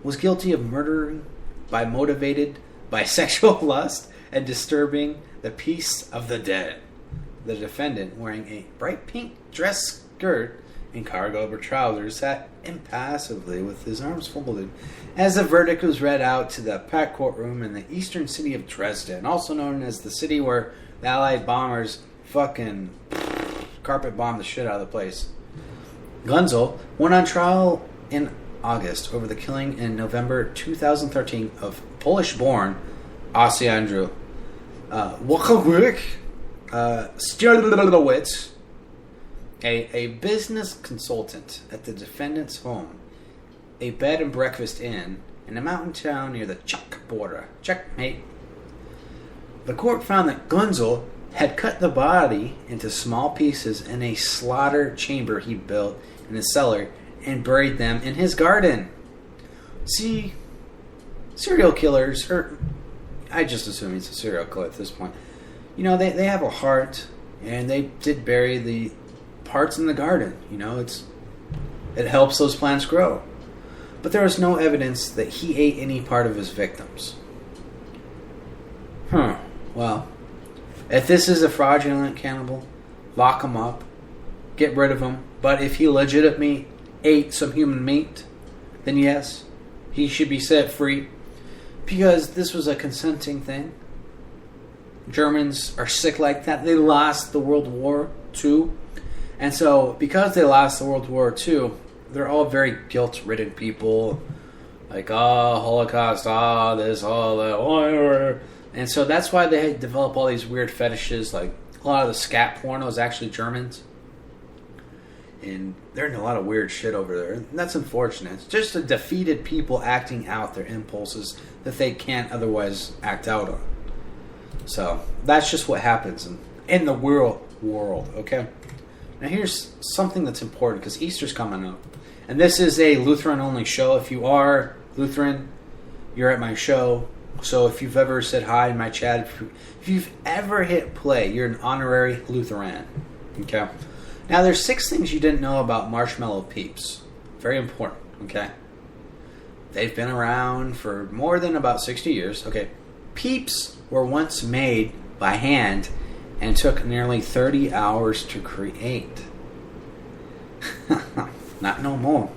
was guilty of murdering motivated by sexual lust and disturbing the peace of the dead. The defendant, wearing a bright pink dress skirt and cargo trousers, sat impassively with his arms folded as the verdict was read out to the packed courtroom in the eastern city of Dresden, also known as the city where the Allied bombers fucking carpet bombed the shit out of the place. Gunzel went on trial in August over the killing in November 2013 of Polish-born Osiandrew Stilowitz, a business consultant at the defendant's home, a bed and breakfast inn in a mountain town near the Czech border. Checkmate. The court found that Gunzel had cut the body into small pieces in a slaughter chamber he built in his cellar and buried them in his garden. See, serial killers, or I just assume he's a serial killer at this point, you know, they have a heart, and they did bury the parts in the garden. You know, it helps those plants grow. But there was no evidence that he ate any part of his victims. Well, if this is a fraudulent cannibal, lock him up, get rid of him. But if he legitimately ate some human meat, then yes, he should be set free. Because this was a consenting thing. Germans are sick like that. They lost the World War II. And so, because they lost the World War II, they're all very guilt-ridden people. Like, Holocaust, this, that. And so that's why they develop all these weird fetishes. Like, a lot of the scat porno is actually Germans. And they're in a lot of weird shit over there. And that's unfortunate. It's just a defeated people acting out their impulses that they can't otherwise act out on. So, that's just what happens in the world, okay? Now here's something that's important, because Easter's coming up. And this is a Lutheran-only show. If you are Lutheran, you're at my show. So if you've ever said hi in my chat, if you've ever hit play, you're an honorary Lutheran. Okay? Now there's 6 things you didn't know about marshmallow peeps. Very important, okay? They've been around for more than about 60 years. Okay, peeps were once made by hand and took nearly 30 hours to create. Not no more.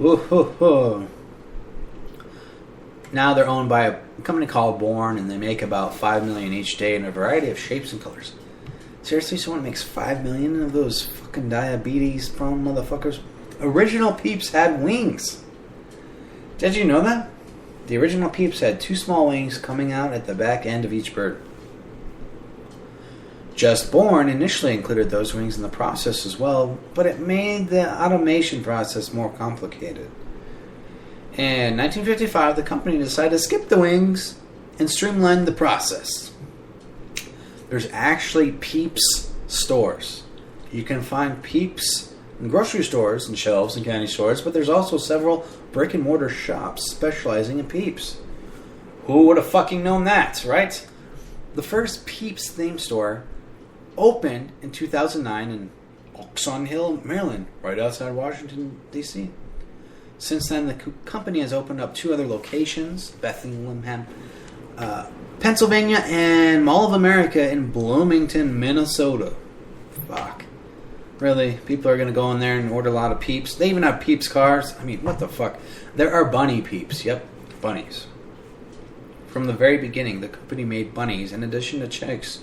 Ooh. Now they're owned by a company called Born, and they make about $5 million each day in a variety of shapes and colors. Seriously, someone makes $5 million of those fucking diabetes-prone motherfuckers? Original peeps had wings. Did you know that? The original peeps had 2 small wings coming out at the back end of each bird. Just Born initially included those wings in the process as well, but it made the automation process more complicated. In 1955, the company decided to skip the wings and streamline the process. There's actually Peeps stores. You can find Peeps in grocery stores and shelves and candy stores, but there's also several brick-and-mortar shops specializing in Peeps. Who would have fucking known that, right? The first Peeps theme store opened in 2009 in Oxon Hill, Maryland, right outside Washington, D.C. Since then, the company has opened up 2 other locations, Bethlehem, Pennsylvania, and Mall of America in Bloomington, Minnesota. Fuck. Really? People are going to go in there and order a lot of Peeps? They even have Peeps cars? I mean, what the fuck? There are bunny Peeps. Yep, bunnies. From the very beginning, the company made bunnies in addition to chicks,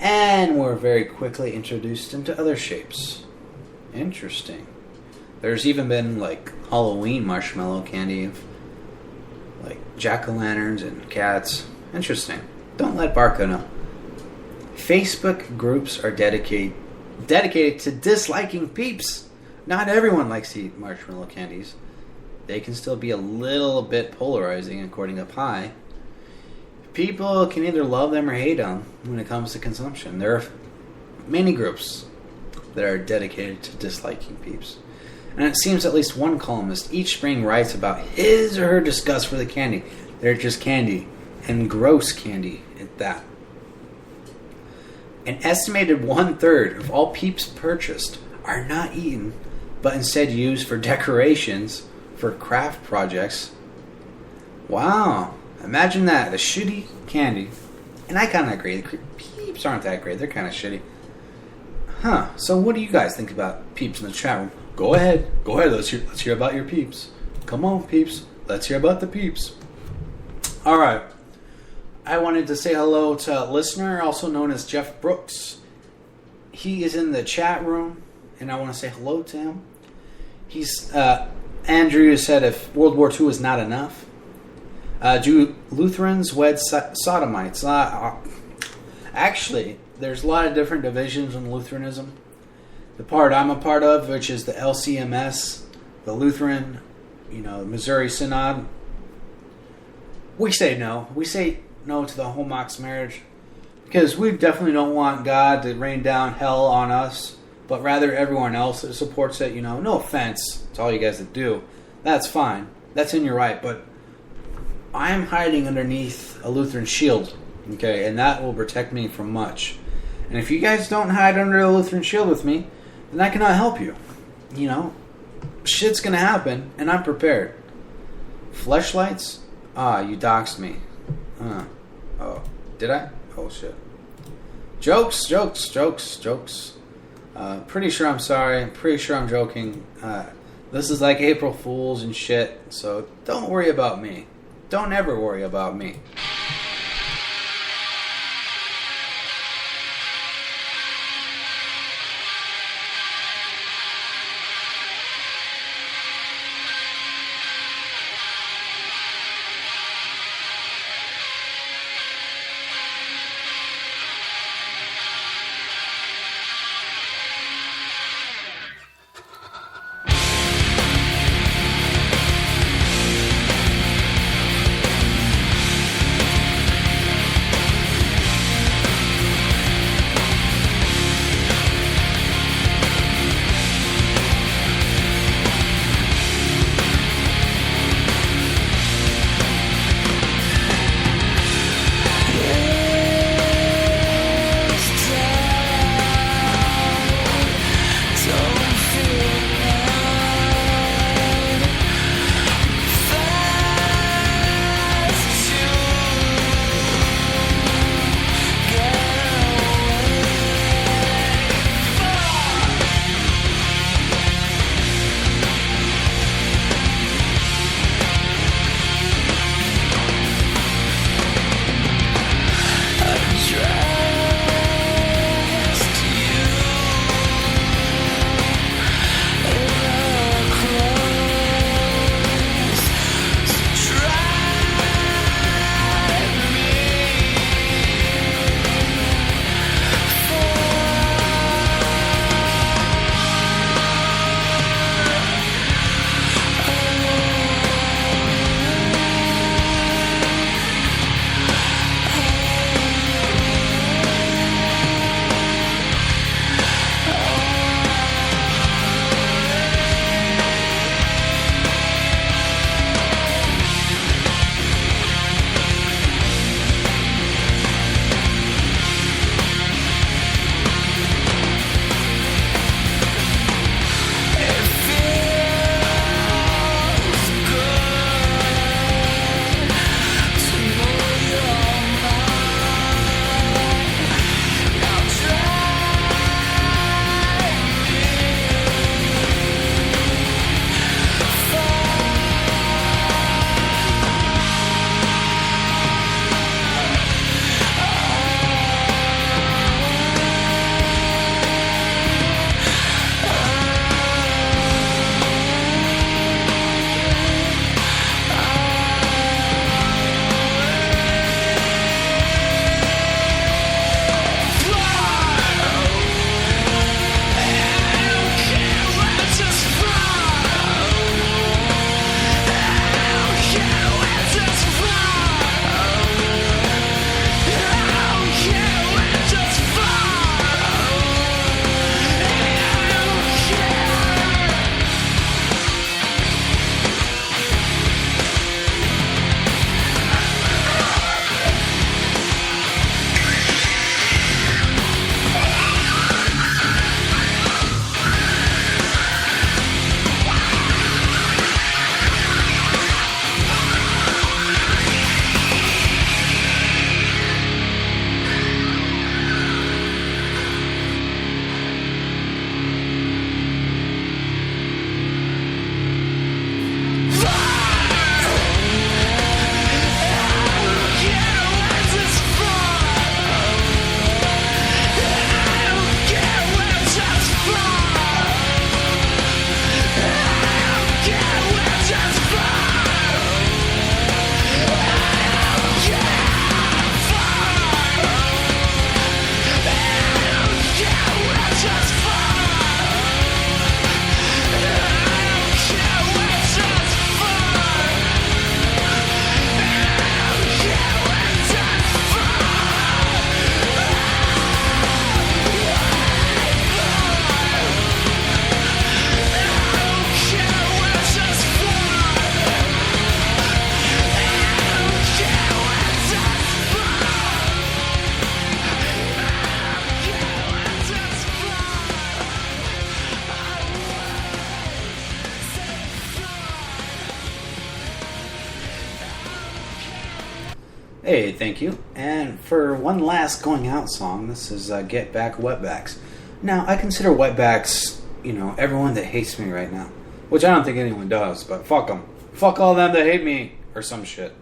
and were very quickly introduced into other shapes. Interesting. There's even been, like, Halloween marshmallow candy of, like, jack-o'-lanterns and cats. Interesting. Don't let Barco know. Facebook groups are dedicated to disliking Peeps. Not everyone likes to eat marshmallow candies. They can still be a little bit polarizing, according to Pi. People can either love them or hate them when it comes to consumption. There are many groups that are dedicated to disliking Peeps. And it seems at least one columnist each spring writes about his or her disgust for the candy. They're just candy, and gross candy at that. An estimated 1/3 of all Peeps purchased are not eaten, but instead used for decorations for craft projects. Wow. Imagine that. A shitty candy. And I kind of agree. The Peeps aren't that great. They're kind of shitty. Huh. So what do you guys think about Peeps in the chat room? Go ahead. Go ahead. Let's hear about your Peeps. Come on, Peeps. Let's hear about the Peeps. All right. I wanted to say hello to a listener, also known as Jeff Brooks. He is in the chat room, and I want to say hello to him. He's Andrew said if World War II is not enough, do Lutherans wed sodomites? Actually, there's a lot of different divisions in Lutheranism. The part I'm a part of, which is the LCMS, the Lutheran, Missouri Synod, we say no. We say no to the homox marriage because we definitely don't want God to rain down hell on us, but rather everyone else that supports it. No offense to all you guys that do. That's fine. That's in your right, but I'm hiding underneath a Lutheran shield, okay, and that will protect me from much. And if you guys don't hide under a Lutheran shield with me, then I cannot help you. Shit's gonna happen, and I'm prepared. Fleshlights? You doxed me. Oh, did I? Oh, shit. Jokes. Pretty sure I'm sorry. Pretty sure I'm joking. This is like April Fools and shit, so don't worry about me. Don't ever worry about me. Hey, thank you. And for one last going out song, this is Get Back Wetbacks. Now, I consider wetbacks, everyone that hates me right now. Which I don't think anyone does, but fuck them. Fuck all them that hate me, or some shit.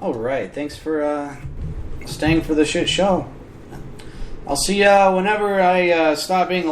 Alright, thanks for staying for the shit show. I'll see ya whenever I stop being a